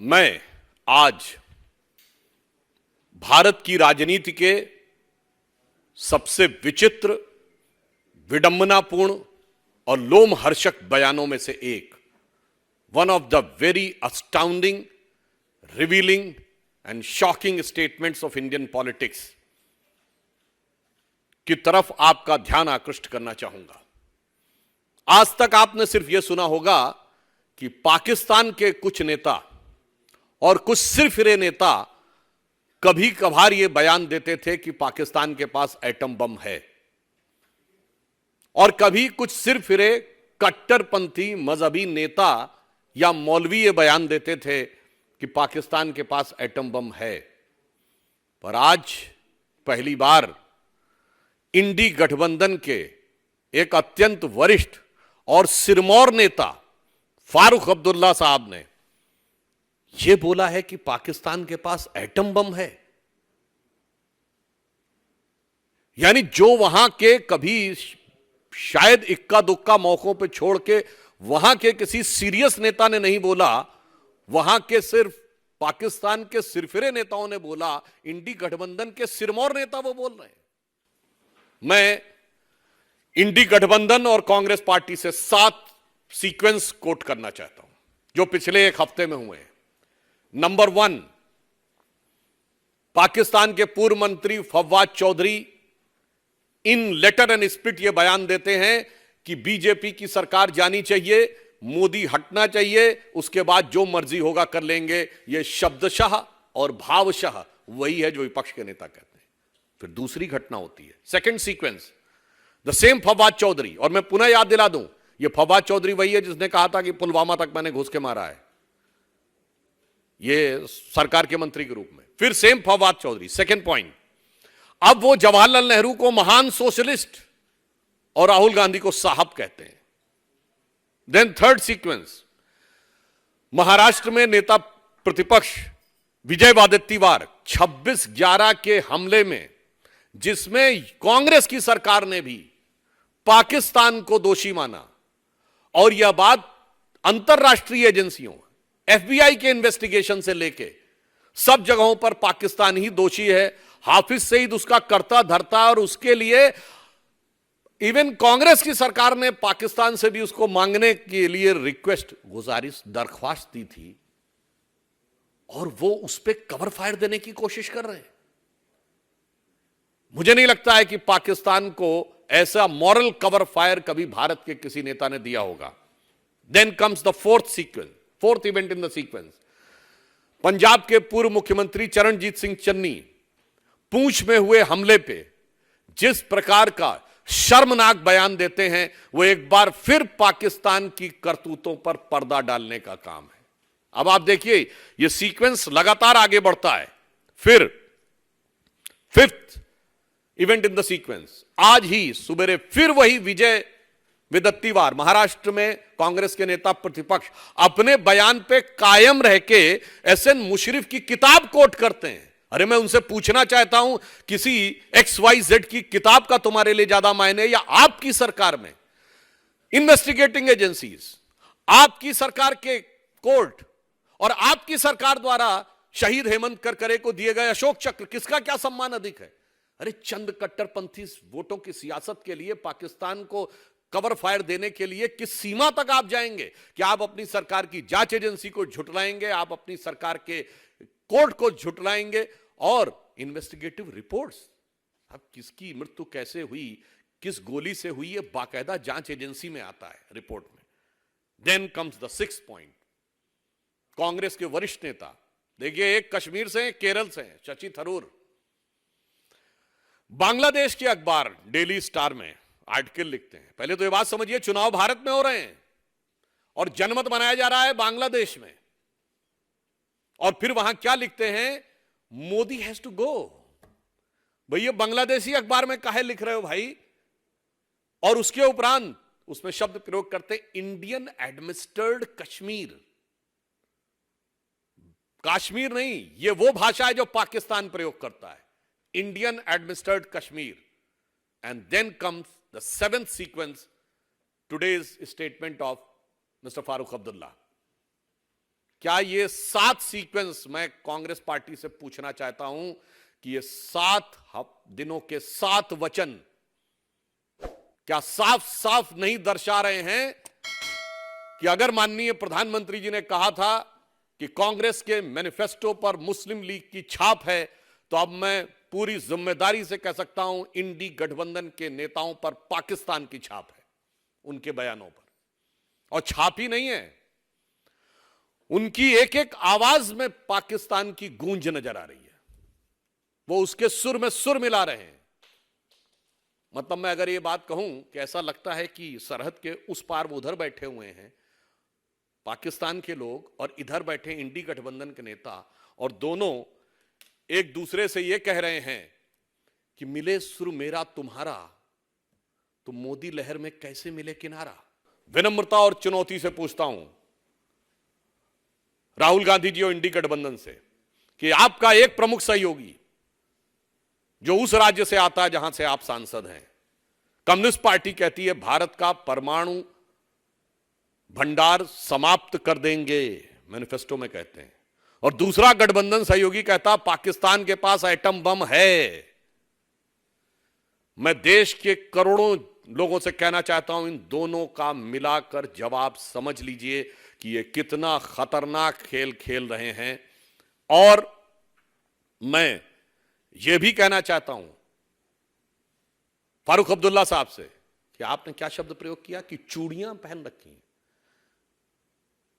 मैं आज भारत की राजनीति के सबसे विचित्र, विडंबनापूर्ण और लोमहर्षक बयानों में से एक, one of the very astounding, revealing and shocking statements of Indian politics की तरफ आपका ध्यान आकृष्ट करना चाहूंगा। आज तक आपने सिर्फ यह सुना होगा कि पाकिस्तान के कुछ नेता और कुछ सिरफिरे नेता कभी कभार यह बयान देते थे कि पाकिस्तान के पास एटम बम है, और कभी कुछ सिरफिरे कट्टरपंथी मजहबी नेता या मौलवी यह बयान देते थे कि पाकिस्तान के पास एटम बम है। पर आज पहली बार इंडी गठबंधन के एक अत्यंत वरिष्ठ और सिरमौर नेता फारूक अब्दुल्ला साहब ने यह बोला है कि पाकिस्तान के पास एटम बम है। यानी जो वहां के कभी शायद इक्का दुक्का मौकों पे छोड़ के वहां के किसी सीरियस नेता ने नहीं बोला, वहां के सिर्फ पाकिस्तान के सिरफिरे नेताओं ने बोला, इंडी गठबंधन के सिरमौर नेता वो बोल रहे हैं। मैं इंडी गठबंधन और कांग्रेस पार्टी से 7 सीक्वेंस कोट करना चाहता हूं जो पिछले एक हफ्ते में हुए हैं। नंबर 1, पाकिस्तान के पूर्व मंत्री फवाद चौधरी इन लेटर एंड स्पिरिट यह बयान देते हैं कि बीजेपी की सरकार जानी चाहिए, मोदी हटना चाहिए, उसके बाद जो मर्जी होगा कर लेंगे। यह शब्दशः और भावशः वही है जो विपक्ष के नेता कहते हैं। फिर दूसरी घटना होती है, second sequence, the same Fawad Chaudhry, और मैं पुनः याद दिला दूं, यह फवाद चौधरी वही है जिसने कहा था कि पुलवामा तक मैंने घुस के मारा है, यह सरकार के मंत्री के रूप में। फिर same Fawad Chaudhry, second point, अब वो जवाहरलाल नेहरू को महान सोशलिस्ट और राहुल गांधी को साहब कहते हैं। देन थर्ड सीक्वेंस, महाराष्ट्र में नेता प्रतिपक्ष विजय वडेट्टीवार 26/11 के हमले में, जिसमें कांग्रेस की सरकार ने भी पाकिस्तान को दोषी माना, और यह बात अंतरराष्ट्रीय एजेंसियों, FBI के इन्वेस्टिगेशन से लेके सब जगहों पर पाकिस्तान ही दोषी है। हाफिज सईद उसका कर्ता धर्ता, और उसके लिए इवन कांग्रेस की सरकार ने पाकिस्तान से भी उसको मांगने के लिए रिक्वेस्ट, गुजारिश, दरख्वास्त दी थी, और वो उस पर कवर फायर देने की कोशिश कर रहे हैं। मुझे नहीं लगता है कि पाकिस्तान को ऐसा मॉरल कवर फायर कभी भारत के किसी नेता ने दिया होगा। Then comes the fourth sequence, fourth event in the sequence, Punjab के पूर्व मुख्यमंत्री चरणजीत सिंह चन्नी पूंछ में हुए हमले पे जिस प्रकार का शर्मनाक बयान देते हैं, वो एक बार फिर पाकिस्तान की करतूतों पर पर्दा डालने का काम है। अब आप देखिए, ये सीक्वेंस लगातार आगे बढ़ता है। फिर fifth event in the sequence, आज ही सुबेरे फिर वही विजय वडेट्टीवार, महाराष्ट्र में कांग्रेस के नेता प्रतिपक्ष, अपने बयान पे कायम रह के SN मुशर्रफ की किताब कोट करते हैं। अरे मैं उनसे पूछना चाहता हूं, किसी XYZ की किताब का तुम्हारे लिए ज्यादा मायने, या आपकी सरकार में इन्वेस्टिगेटिंग एजेंसीज, आपकी सरकार के कोर्ट और आपकी सरकार द्वारा शहीद हेमंत करकरे को दिए गए अशोक चक्र, किसका क्या सम्मान अधिक है? अरे चंद कट्टरपंथी वोटों की सियासत के लिए पाकिस्तान को कवर फायर देने के लिए किस सीमा तक आप जाएंगे? क्या आप अपनी सरकार की जांच एजेंसी को झुटलाएंगे, आप अपनी सरकार के कोर्ट को झुटलाएंगे, और इन्वेस्टिगेटिव रिपोर्ट्स, अब किसकी मृत्यु कैसे हुई, किस गोली से हुई, ये बाकायदा जांच एजेंसी में आता है रिपोर्ट में। Then comes the sixth point, Congress के वरिष्ठ नेता, देखिए एक कश्मीर से, केरल से, शशि थरूर, बांग्लादेश के अखबार डेली स्टार में आर्टिकल लिखते हैं। पहले तो यह बात समझिए, चुनाव भारत में हो रहे हैं और जनमत बनाया जा रहा है बांग्लादेश में, और फिर वहां क्या लिखते हैं, मोदी हैज टू गो। भैया बांग्लादेशी अखबार में काहे लिख रहे हो भाई? और उसके उपरांत उसमें शब्द प्रयोग करते, इंडियन एडमिनिस्ट्रेड कश्मीर। कश्मीर नहीं, यह वो भाषा है जो पाकिस्तान प्रयोग करता है, Indian administered Kashmir. And then comes the seventh sequence, today's statement of mister Farooq Abdullah. क्या ये 7 सीक्वेंस, मैं कांग्रेस पार्टी से पूछना चाहता हूं कि ये 7 दिनों के 7 वचन क्या साफ साफ नहीं दर्शा रहे हैं कि अगर माननीय प्रधानमंत्री जी ने कहा था कि कांग्रेस के मैनिफेस्टो पर मुस्लिम लीग की छाप है, तो अब मैं पूरी जिम्मेदारी से कह सकता हूं इंडी गठबंधन के नेताओं पर पाकिस्तान की छाप है, उनके बयानों पर। और छाप ही नहीं है, उनकी एक एक आवाज में पाकिस्तान की गूंज नजर आ रही है, वो उसके सुर में सुर मिला रहे हैं। मतलब मैं अगर ये बात कहूं कि ऐसा लगता है कि सरहद के उस पार वो उधर बैठे हुए हैं पाकिस्तान के लोग, और इधर बैठे इंडी गठबंधन के नेता, और दोनों एक दूसरे से ये कह रहे हैं कि मिले सुर मेरा तुम्हारा, तो मोदी लहर में कैसे मिले किनारा। विनम्रता और चुनौती से पूछता हूं राहुल गांधी जी और इंडी गठबंधन से कि आपका एक प्रमुख सहयोगी जो उस राज्य से आता है जहां से आप सांसद हैं, कम्युनिस्ट पार्टी कहती है भारत का परमाणु भंडार समाप्त कर देंगे, मैनिफेस्टो में कहते हैं, और दूसरा गठबंधन सहयोगी कहता पाकिस्तान के पास एटम बम है। मैं देश के करोड़ों लोगों से कहना चाहता हूं इन दोनों का मिलाकर जवाब समझ लीजिए कि ये कितना खतरनाक खेल खेल रहे हैं। और मैं ये भी कहना चाहता हूं फारूक अब्दुल्ला साहब से कि आपने क्या शब्द प्रयोग किया कि चूड़ियां पहन रखी हैं।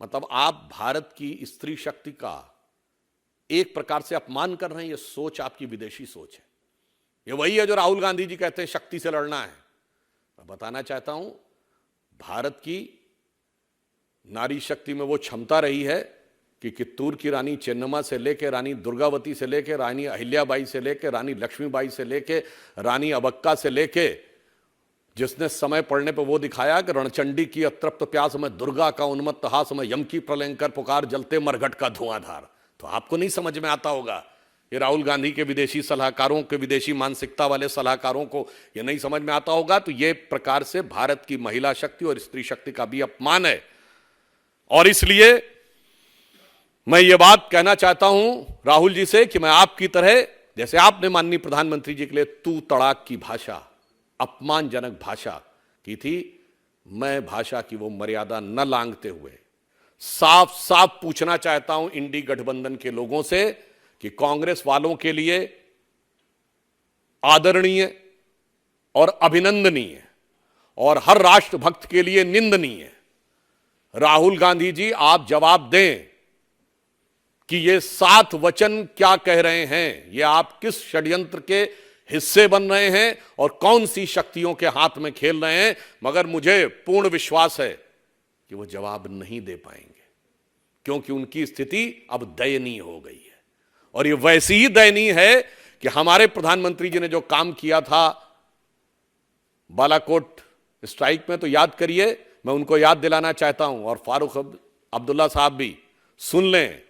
मतलब आप भारत की स्त्री शक्ति का एक प्रकार से अपमान कर रहे हैं। यह सोच आपकी विदेशी सोच है। यह वही है जो राहुल गांधी जी कहते हैं शक्ति से लड़ना है। मैं बताना चाहता हूं भारत की नारी शक्ति में वो क्षमता रही है कि कित्तूर की रानी चेन्नम्मा से लेकर रानी दुर्गावती से लेकर रानी अहिल्याबाई से लेकर रानी लक्ष्मीबाई से लेकर रानी अबक्का से लेकर, जिसने समय पड़ने पर वो दिखाया कि रणचंडी की अतृप्त प्यास में दुर्गा का उन्मत्त हास में यम की प्रलयंकर पुकार जलते मरघट का धुआंधार। तो आपको नहीं समझ में आता होगा, ये राहुल गांधी के विदेशी सलाहकारों के, विदेशी मानसिकता वाले सलाहकारों को ये नहीं समझ में आता होगा। तो ये प्रकार से भारत की महिला शक्ति और स्त्री शक्ति का भी अपमान है। और इसलिए मैं ये बात कहना चाहता हूं राहुल जी से कि मैं आपकी तरह, जैसे आपने माननीय प्रधानमंत्री जी के लिए तू तड़ाक की भाषा, अपमानजनक भाषा की थी, मैं भाषा की वो मर्यादा न लांघते हुए साफ साफ पूछना चाहता हूं इंडी गठबंधन के लोगों से कि कांग्रेस वालों के लिए आदरणीय और अभिनंदनीय और हर राष्ट्रभक्त के लिए निंदनीय, राहुल गांधी जी आप जवाब दें कि ये 7 वचन क्या कह रहे हैं, ये आप किस षड्यंत्र के हिस्से बन रहे हैं और कौन सी शक्तियों के हाथ में खेल रहे हैं। मगर मुझे पूर्ण विश्वास है कि वो जवाब नहीं दे पाएंगे, क्योंकि उनकी स्थिति अब दयनीय हो गई है। और ये वैसी ही दयनीय है कि हमारे प्रधानमंत्री जी ने जो काम किया था बालाकोट स्ट्राइक में, तो याद करिए, मैं उनको याद दिलाना चाहता हूं और फारूक अब्दुल्ला साहब भी सुन लें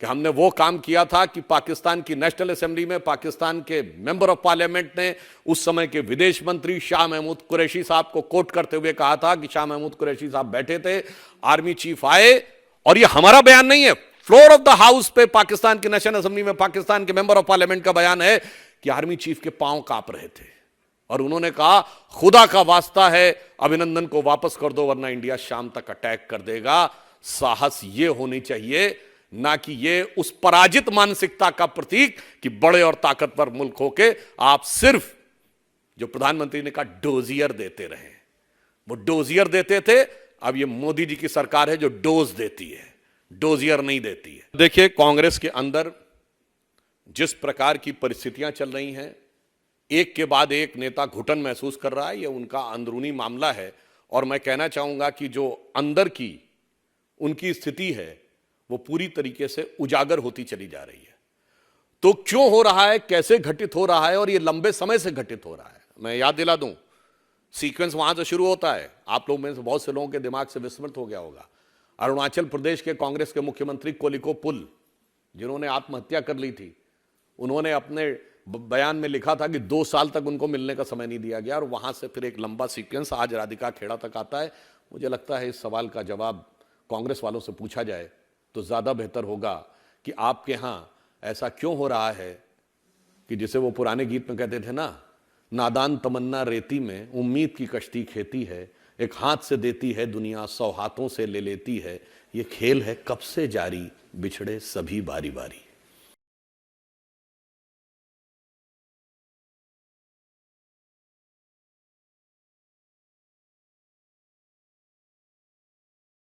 कि हमने वो काम किया था कि पाकिस्तान की नेशनल असेंबली में पाकिस्तान के मेंबर ऑफ पार्लियामेंट ने उस समय के विदेश मंत्री शाह महमूद कुरैशी साहब को कोट करते हुए कहा था कि शाह महमूद कुरैशी साहब बैठे थे, आर्मी चीफ आए, और ये हमारा बयान नहीं है, फ्लोर ऑफ द हाउस पे पाकिस्तान की नेशनल असेंबली में पाकिस्तान के मेंबर ऑफ पार्लियामेंट का बयान है कि आर्मी चीफ के पांव कांप रहे थे और उन्होंने कहा खुदा का वास्ता है अभिनंदन को वापस कर दो वरना इंडिया शाम तक अटैक कर देगा। साहस ये होनी चाहिए, ना कि ये उस पराजित मानसिकता का प्रतीक कि बड़े और ताकतवर मुल्क होके आप सिर्फ, जो प्रधानमंत्री ने कहा, डोजियर देते रहे। वो डोजियर देते थे, अब ये मोदी जी की सरकार है जो डोज देती है, डोजियर नहीं देती है। देखिए कांग्रेस के अंदर जिस प्रकार की परिस्थितियां चल रही हैं, एक के बाद एक नेता घुटन महसूस कर रहा है, ये उनका अंदरूनी मामला है। और मैं कहना चाहूंगा कि जो अंदर की उनकी स्थिति है वो पूरी तरीके से उजागर होती चली जा रही है। तो क्यों हो रहा है, कैसे घटित हो रहा है, और ये लंबे समय से घटित हो रहा है। मैं याद दिला दूं, सीक्वेंस वहां से शुरू होता है, आप लोग में से बहुत से लोगों के दिमाग से विस्मृत हो गया होगा। अरुणाचल प्रदेश के कांग्रेस के मुख्यमंत्री कोलिको पुल, जिन्होंने आत्महत्या कर ली थी, उन्होंने अपने बयान में लिखा था कि 2 साल तक उनको मिलने का समय नहीं दिया गया, और वहां से फिर एक लंबा सीक्वेंस आज राधिका खेड़ा तक आता है। मुझे लगता है इस सवाल का जवाब कांग्रेस वालों से पूछा जाए तो ज्यादा बेहतर होगा कि आपके यहां ऐसा क्यों हो रहा है कि जिसे वो पुराने गीत में कहते थे ना, नादान तमन्ना रेती में उम्मीद की कश्ती खेती है, एक हाथ से देती है दुनिया 100 हाथों से ले लेती है, ये खेल है कब से जारी बिछड़े सभी बारी बारी।